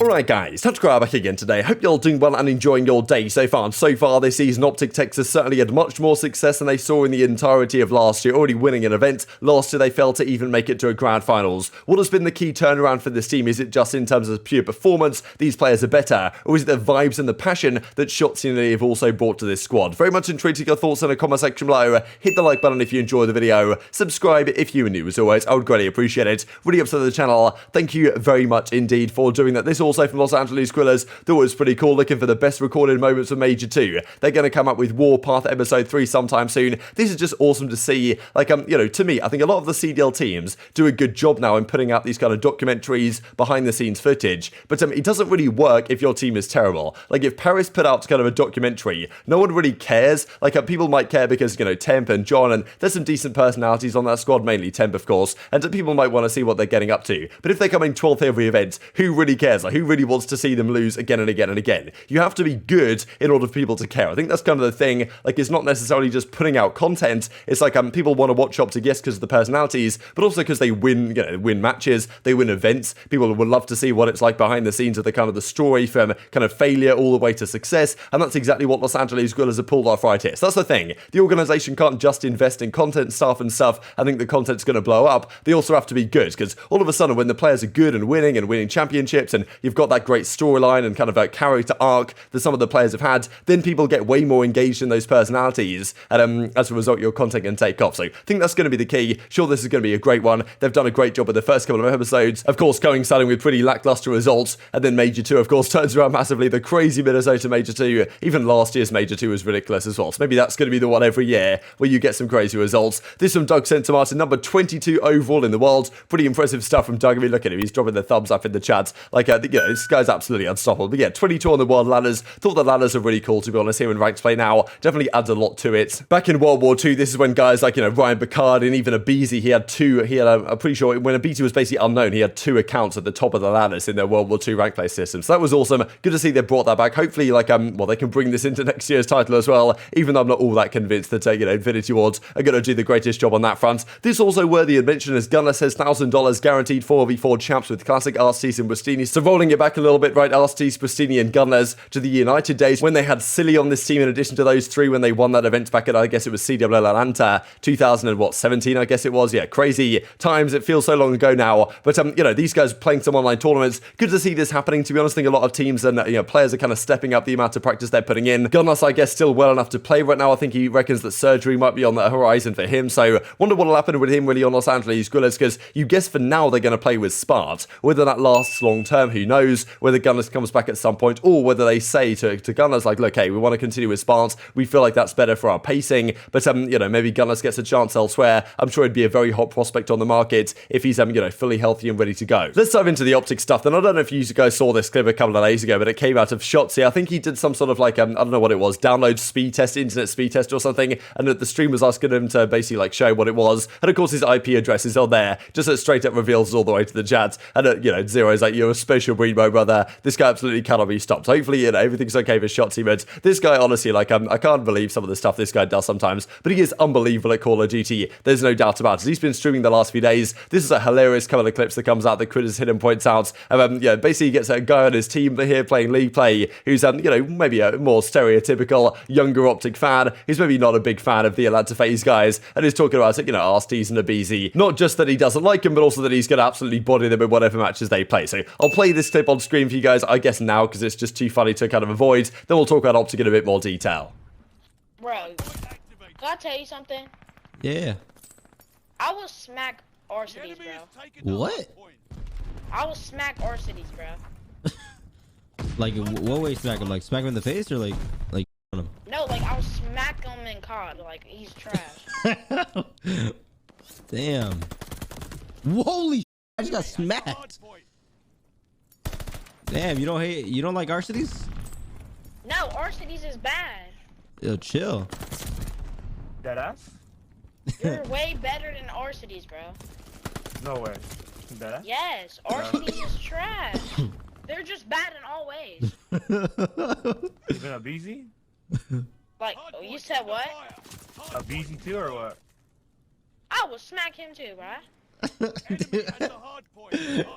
Alright guys, TacticalRab back again today. Hope you're all doing well and enjoying your day so far. And so far this season, OpTic Techs has certainly had much more success than they saw in the entirety of last year, already winning an event. Last year they failed to even make it to a grand finals. What has been the key turnaround for this team? Is it just in terms of pure performance, these players are better? Or is it the vibes and the passion that Shotzzy and they have also brought to this squad? Very much intrigued to your thoughts in the comment section below. Hit the like button if you enjoyed the video. Subscribe if you are new as always. I would greatly appreciate it. Really up to the channel. Thank you very much indeed for doing that. This also from Los Angeles Guerrillas. That was pretty cool. Looking for the best recorded moments of Major 2. They're going to come up with Warpath Episode 3 sometime soon. This is just awesome to see. Like, to me, I think a lot of the CDL teams do a good job now in putting out these kind of documentaries, behind the scenes footage. But it doesn't really work if your team is terrible. Like, if Paris put out kind of a documentary, no one really cares. Like, people might care because, Temp and John, and there's some decent personalities on that squad, mainly Temp, of course, and people might want to see what they're getting up to. But if they come in 12th every event, who really cares? Like, who really wants to see them lose again and again and again? You have to be good in order for people to care. I think that's kind of the thing. Like, it's not necessarily just putting out content. It's like people want to watch OpTic, yes, because of the personalities, but also because they win, win matches, they win events. People would love to see what it's like behind the scenes of the kind of the story from kind of failure all the way to success, and that's exactly what Los Angeles Guerrillas have pulled off right here. So that's the thing. The organization can't just invest in content, staff and stuff. I think the content's going to blow up. They also have to be good, because all of a sudden when the players are good and winning championships, and you've got that great storyline and kind of a character arc that some of the players have had, then people get way more engaged in those personalities, and as a result your content can take off. So I think that's going to be the key. Sure, this is going to be a great one. They've done a great job with the first couple of episodes, of course coinciding with pretty lackluster results, and then Major 2 of course turns around massively. The crazy Minnesota Major 2, even last year's Major 2 was ridiculous as well. So maybe that's going to be the one every year where you get some crazy results. This from Doug sent to Martin, number 22 overall in the world. Pretty impressive stuff from Doug. I mean, look at him, he's dropping the thumbs up in the chat. Like, this guy's absolutely unstoppable. But yeah, 22 on the world ladders. Thought the ladders are really cool, to be honest, here in ranked play now. Definitely adds a lot to it. Back in World War II, this is when guys like, Ryan Bacard and even aBeZy, I'm pretty sure when aBeZy was basically unknown, he had 2 accounts at the top of the ladders in their World War II rank play system. So that was awesome. Good to see they brought that back. Hopefully, they can bring this into next year's title as well, even though I'm not all that convinced that, Infinity Wards are going to do the greatest job on that front. This also worthy of mention as Gunless has $1,000 guaranteed 4v4 champs with classic Arcitys and Prestinni. So rolling it back a little bit, right, Arcitys, Prestinni and Gunless to the United days when they had Cellium on this team in addition to those 3 when they won that event back at, I guess it was CDL Atlanta 2017, I guess it was. Yeah, crazy times. It feels so long ago now. But, these guys playing some online tournaments. Good to see this happening, to be honest. I think a lot of teams and, players are kind of stepping up the amount of practice they're putting in. Gunless, I guess, still well enough to play right now. I think he reckons that surgery might be on the horizon for him. So, wonder what will happen with him really on Los Angeles Guerrillas, because you guess for now they're going to play with Spart. Whether that lasts long term, who knows? Whether Gunless comes back at some point, or whether they say to Gunless, like, look, hey, we want to continue with Spart. We feel like that's better for our pacing. But, maybe Gunless gets a chance elsewhere. I'm sure it'd be a very hot prospect on the market if he's, fully healthy and ready to go. Let's dive into the OpTic stuff. Then I don't know if you guys saw this clip a couple of days ago, but it came out of Shotzzy. I think he did some sort of like, I don't know what it was, download speed test, internet speed test or something, and the stream was asking him to basically like show what it was. And of course his IP address is on there, just straight up reveals all the way to the chat. And Zero's like, you're a special breed, my brother. This guy absolutely cannot be stopped. Hopefully, everything's okay for Shotzzy, but this guy, honestly, like, I can't believe some of the stuff this guy does sometimes, but he is unbelievable at Call of Duty. There's no doubt about it. He's been streaming the last few days. This is a hilarious couple of clips that comes out that Critters Hidden points out. Basically he gets a guy on his team here playing League Play who's, maybe a more stereotypical younger OpTic fan. He's maybe not a big fan of the Atlanta FaZe guys, and he's talking about, Arcitys and aBeZy. Not just that he doesn't like him, but also that he's going to absolutely body them in whatever matches they play. So I'll play this clip on screen for you guys, I guess now, because it's just too funny to kind of avoid. Then we'll talk about OpTic in a bit more detail. Bro, can I tell you something? Yeah. I will smack Arcitys, bro. What? I will smack Arcitys, bro. Like, what way smack him? Like, smack him in the face or like on him? No, like, I'll smack him in COD. Like, he's trash. Damn. Holy I just got smacked. Damn, you don't like Arcitys? No, Arcitys is bad. Yo, chill. Deadass? You're way better than Arcitys, bro. No way. Deadass? Yes, Arcitys is trash. They're just bad in all ways. Even aBeZy? Like, you said what? aBeZy too or what? I will smack him too, bro.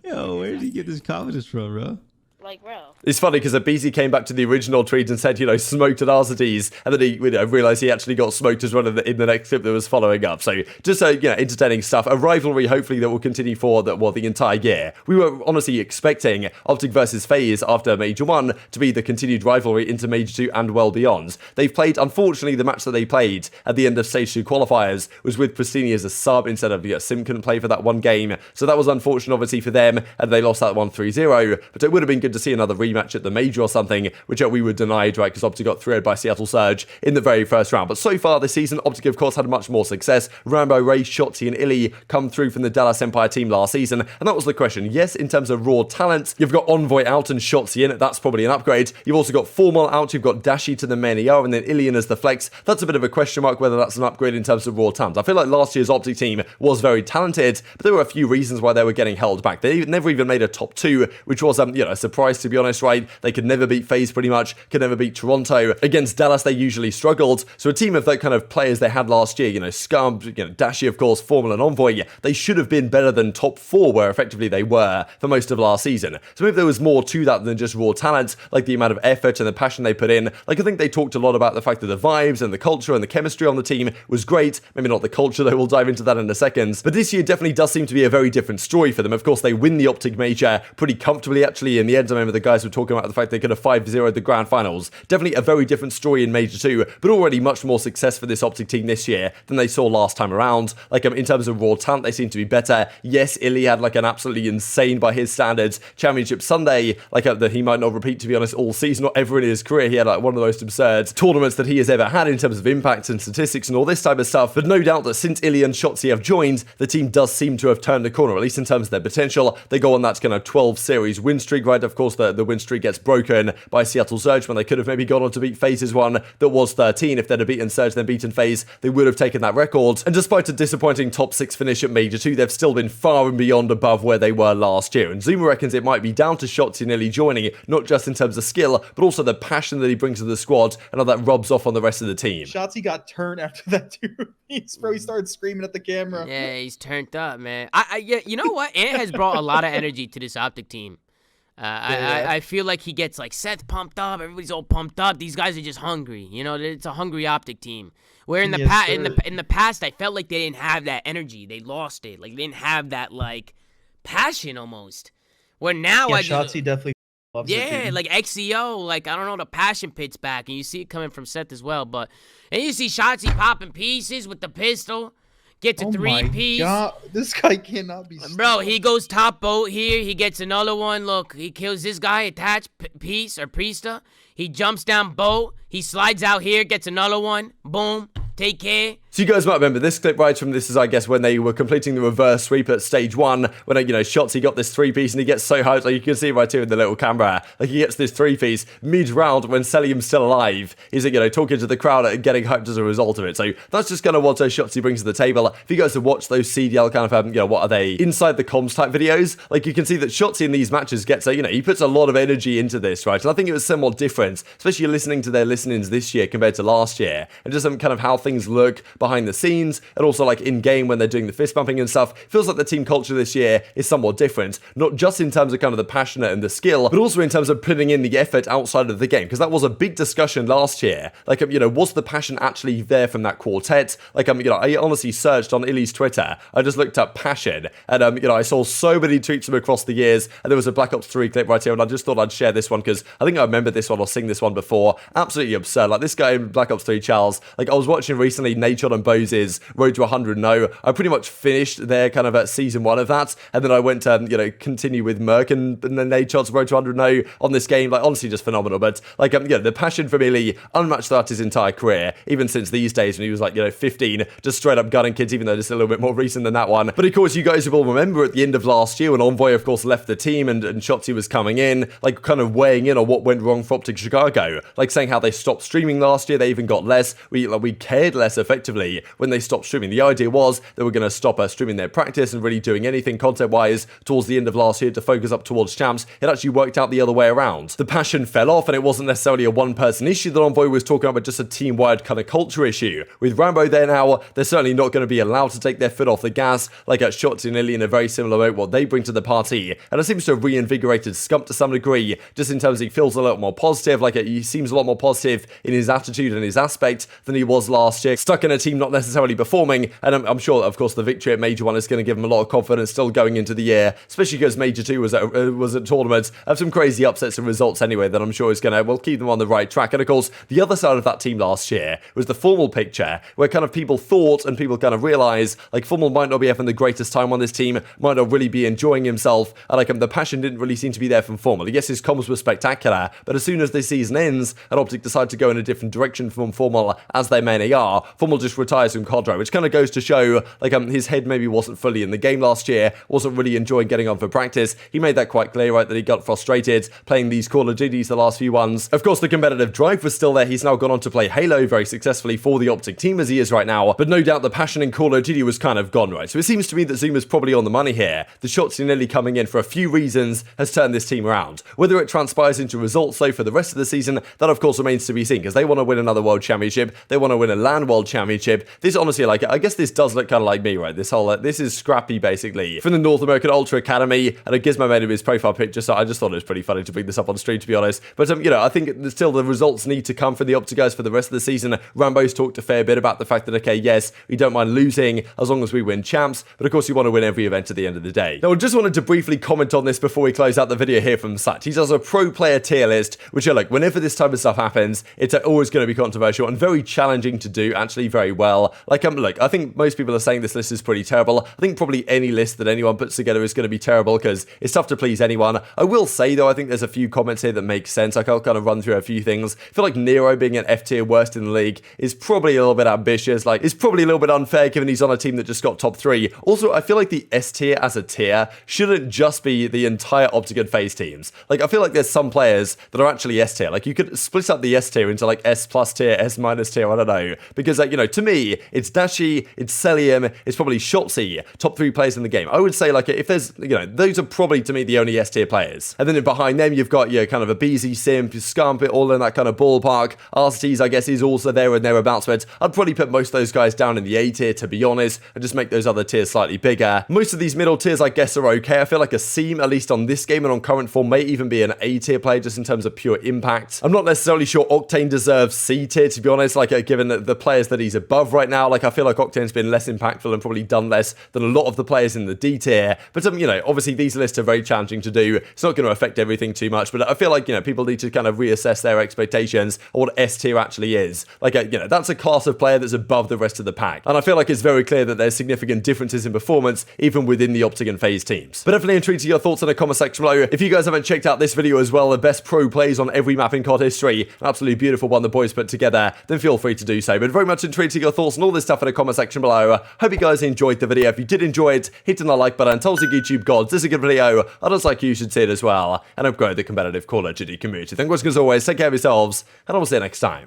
Yo, where did he get this confidence from, bro? Like, bro. It's funny because aBeZy came back to the original tweet and said, smoked at Arcitys, and then he realised he actually got smoked as well in the next clip that was following up. So just entertaining stuff. A rivalry, hopefully, that will continue for the entire year. We were honestly expecting OpTic versus FaZe after Major 1 to be the continued rivalry into Major 2 and well beyond. They've played, unfortunately, the match that they played at the end of Stage 2 qualifiers was with Prestinni as a sub instead of Simp couldn't play for that one game. So that was unfortunate, obviously, for them, and they lost that one 3-0. But it would have been good to see another rematch at the Major or something, which we were denied, right, because OpTic got 3-0 by Seattle Surge in the very first round. But so far this season, OpTic, of course, had much more success. Rambo, Ray, Shotzzy, and Illy come through from the Dallas Empire team last season, and that was the question. Yes, in terms of raw talent, you've got Envoy out and Shotzzy in, that's probably an upgrade. You've also got FormaL out, you've got Dashy to the main ER, and then Illy in as the flex. That's a bit of a question mark whether that's an upgrade in terms of raw talent. I feel like last year's OpTic team was very talented, but there were a few reasons why they were getting held back. They never even made a top 2, which was a surprise, to be honest, right? They could never beat FaZe pretty much, could never beat Toronto. Against Dallas, they usually struggled. So a team of that kind of players they had last year, Scum, Dashy, of course, FormaL and Envoy, they should have been better than top 4, where effectively they were for most of last season. So maybe there was more to that than just raw talent, like the amount of effort and the passion they put in. Like, I think they talked a lot about the fact that the vibes and the culture and the chemistry on the team was great. Maybe not the culture, though, we'll dive into that in a second. But this year definitely does seem to be a very different story for them. Of course, they win the OpTic Major pretty comfortably, actually. In the end, I remember the guys were talking about the fact they could have 5-0 the grand finals. Definitely a very different story in Major 2, but already much more success for this OpTic team this year than they saw last time around. Like, in terms of raw talent, they seem to be better. Yes, Illy had like an absolutely insane, by his standards, Championship Sunday, that he might not repeat, to be honest, all season or ever in his career. He had like one of the most absurd tournaments that he has ever had in terms of impact and statistics and all this type of stuff. But no doubt that since Illy and Shotzzy have joined, the team does seem to have turned the corner, at least in terms of their potential. They go on that kind of 12 series win streak, right? Of course, the win streak gets broken by Seattle Surge when they could have maybe gone on to beat FaZe's one that was 13. If they'd have beaten Surge then beaten FaZe, they would have taken that record. And despite a disappointing top 6 finish at Major 2, they've still been far and beyond above where they were last year. And Zuma reckons it might be down to Shotzzy and Illy joining, not just in terms of skill, but also the passion that he brings to the squad and how that rubs off on the rest of the team. Shotzzy got turned after that 2-piece, bro. He started screaming at the camera. Yeah, he's turned up, man. Yeah, you know what? Ant has brought a lot of energy to this OpTic team. I feel like he gets like Seth pumped up. Everybody's all pumped up. These guys are just hungry. It's a hungry OpTic team. Where in the in the past, I felt like they didn't have that energy. They lost it. Like, they didn't have that like passion almost. Where now Shotzzy definitely loves it. Yeah, like XEO, like, I don't know, the passion pit's back, and you see it coming from Seth as well. But and you see Shotzzy popping pieces with the pistol. Get to 3-piece. God, this guy cannot be stopped. Bro, he goes top boat here. He gets another one. Look, he kills this guy, attached piece or Priestahh. He jumps down boat. He slides out here, gets another one. Boom. Take care. So you guys might remember this clip right from this is, I guess, when they were completing the reverse sweep at stage 1, when, Shotzzy got this 3-piece and he gets so hyped, like you can see right here in the little camera, like he gets this 3-piece mid-round when Cellium's still alive. He's, talking to the crowd and getting hyped as a result of it. So that's just kind of what Shotzzy brings to the table. If you guys have watched those CDL kind of, what are they, inside the comms type videos, like you can see that Shotzzy in these matches gets, he puts a lot of energy into this, right? And I think it was somewhat different, especially listening to their listenings this year compared to last year, and just some kind of how things look behind the scenes, and also like in game when they're doing the fist bumping and stuff. Feels like the team culture this year is somewhat different, not just in terms of kind of the passionate and the skill, but also in terms of putting in the effort outside of the game, because that was a big discussion last year. Like, was the passion actually there from that quartet? Like, I honestly searched on Illy's Twitter. I just looked up passion, and I saw so many tweets from across the years, and there was a Black Ops 3 clip right here, and I just thought I'd share this one because I think I remember this one or seen this one before. Absolutely absurd. Like, this guy in Black Ops 3, Charles, like I was watching recently Natured and Bose's Road to 100. No, I pretty much finished there kind of at season 1 of that, and then I went to continue with Merc and then Natured's Road to 100 No on this game. Like, honestly, just phenomenal. But like the passion from Illy unmatched throughout his entire career, even since these days when he was like 15, just straight up gunning kids, even though it's a little bit more recent than that one. But of course, you guys will remember at the end of last year when Envoy of course left the team and Shotzzy was coming in, like kind of weighing in on what went wrong for OpTic Chicago, like saying how they stopped streaming last year, they even got less, we cared less effectively. initially when they stopped streaming. The idea was they were going to stop streaming their practice and really doing anything content-wise towards the end of last year to focus up towards champs. It actually worked out the other way around. The passion fell off, and it wasn't necessarily a one-person issue that Envoy was talking about, but just a team-wide kind of culture issue. With Rambo there now, they're certainly not going to be allowed to take their foot off the gas, like at Shotzzy and Illy in a very similar way, what they bring to the party. And it seems to have reinvigorated Scump to some degree, just in terms of he feels a little more positive, like he seems a lot more positive in his attitude and his aspect than he was last year. Stuck in a team not necessarily performing, and I'm sure, of course, the victory at Major 1 is going to give him a lot of confidence still going into the year, especially because Major 2 was at tournaments, have some crazy upsets and results anyway that I'm sure is going to, well, keep them on the right track. And of course, the other side of that team last year was the FormaL picture, where kind of people thought and people kind of realised, like, FormaL might not be having the greatest time on this team, might not really be enjoying himself, and like the passion didn't really seem to be there from FormaL. Yes, his comms were spectacular, but as soon as this season ends and OpTic decide to go in a different direction from FormaL, as they mainly are, FormaL just retires from COD, which kind of goes to show, like, his head maybe wasn't fully in the game last year, wasn't really enjoying getting on for practice. He made that quite clear, right, that he got frustrated playing these Call of Duties the last few ones. Of course, the competitive drive was still there. He's now gone on to play Halo very successfully for the OpTic team as he is right now, but no doubt the passion in Call of Duty was kind of gone, right? So it seems to me that Zuma's probably on the money here. The Shotzzy nearly coming in for a few reasons has turned this team around. Whether it transpires into results, though, for the rest of the season, that of course remains to be seen, because they want to win another World Championship, they want to win a LAN World Championship. This honestly, like, I guess this does look kind of like me, right? This whole, this is Scrappy, basically, from the North American Ultra Academy, and Gizmo made him his profile picture, so I just thought it was pretty funny to bring this up on stream, to be honest. But, you know, I think still the results need to come from the OpTic guys for the rest of the season. Rambo's talked a fair bit about the fact that, okay, yes, we don't mind losing as long as we win champs, but of course you want to win every event at the end of the day. Now, I just wanted to briefly comment on this before we close out the video here from Sat. He does a pro player tier list, which are like, whenever this type of stuff happens, it's always going to be controversial and very challenging to do, actually very well. Like, look, I think most people are saying this list is pretty terrible. I think probably any list that anyone puts together is going to be terrible because it's tough to please anyone. I will say, though, I think there's a few comments here that make sense. Like, I'll kind of run through a few things. I feel like Nero being an F tier worst in the league is probably a little bit ambitious. Like, it's probably a little bit unfair given he's on a team that just got top 3. Also, I feel like the S tier as a tier shouldn't just be the entire OpTic and FaZe teams. Like, I feel like there's some players that are actually S tier. Like, you could split up the S tier into like S plus tier, S minus tier, I don't know. Because, like, you know, to me, it's Dashy, it's Cellium, it's probably Shotzzy, top 3 players in the game. I would say, like, if there's, you know, those are probably to me the only S tier players. And then behind them, you've got, you know, kind of aBeZy, Simp, Scump, all in that kind of ballpark. Arcitys, I guess, is also there and thereabouts, but I'd probably put most of those guys down in the A tier, to be honest, and just make those other tiers slightly bigger. Most of these middle tiers, I guess, are okay. I feel like Asim, at least on this game and on current form, may even be an A tier player just in terms of pure impact. I'm not necessarily sure Octane deserves C tier, to be honest, like, given the players that he's above right now. Like, I feel like Octane's been less impactful and probably done less than a lot of the players in the D tier. But, you know, obviously these lists are very challenging to do. It's not going to affect everything too much, but I feel like, you know, people need to kind of reassess their expectations of what S tier actually is. Like, you know, that's a class of player that's above the rest of the pack. And I feel like it's very clear that there's significant differences in performance, even within the OpTic and FaZe teams. But definitely intrigued to your thoughts in the comment section below. If you guys haven't checked out this video as well, the best pro plays on every map in COD history, an absolutely beautiful one the boys put together, then feel free to do so. But very much intrigued to your thoughts and all this stuff in the comment section below. Hope you guys enjoyed the video. If you did enjoy it, hit the like button. Tell us the YouTube gods this is a good video. I'd just like you should see it as well. And upgrade the competitive Call of Duty community. Thank you guys as always. Take care of yourselves, and I will see you next time.